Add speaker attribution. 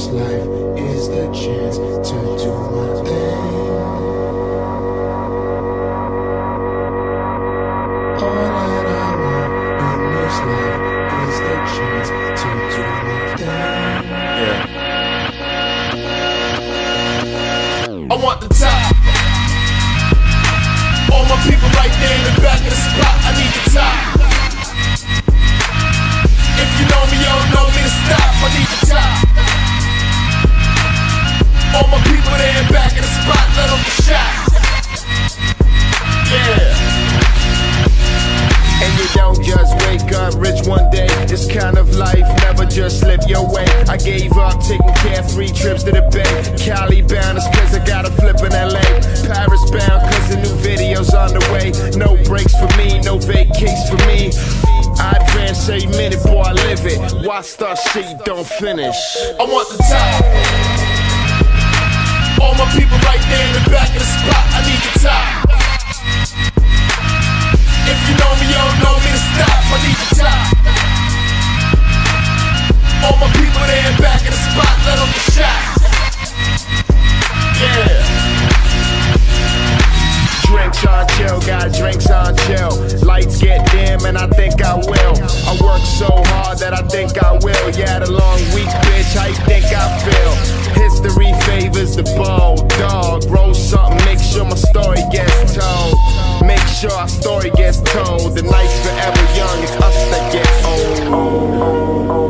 Speaker 1: this life is the chance to do my thing. All that I want in this life is the chance to do my thing.
Speaker 2: Yeah. I want the top. All my people right there in the back of the spot. I need the top. If you know me, you don't know me to stop. I need the top. All my people there in back of the spot. Let them get shot. Yeah.
Speaker 3: And you don't just wake up rich one day. This kind of life never just slip your way. I gave up taking carefree trips to the Bay. Cali bound is cause I got a flip in LA. Paris bound cause the new video's on the way. No breaks for me, no vacates for me. I advance every minute, boy, I live it. Why start shit you don't finish?
Speaker 2: I want the top. All my people right there in the back of the spot. I need the top. If you know me, you don't know me to stop. I need the top. All my people there in back of the spot. Let them get shot. Yeah.
Speaker 3: Drinks on chill, got drinks on chill. Lights get dim and I think I will. I work so hard that I think I will. Yeah, the long week, bitch, how you think I feel? History favors the bold dog. Roll something, make sure my story gets told. Make sure our story gets told. The night's forever young, it's us that get old.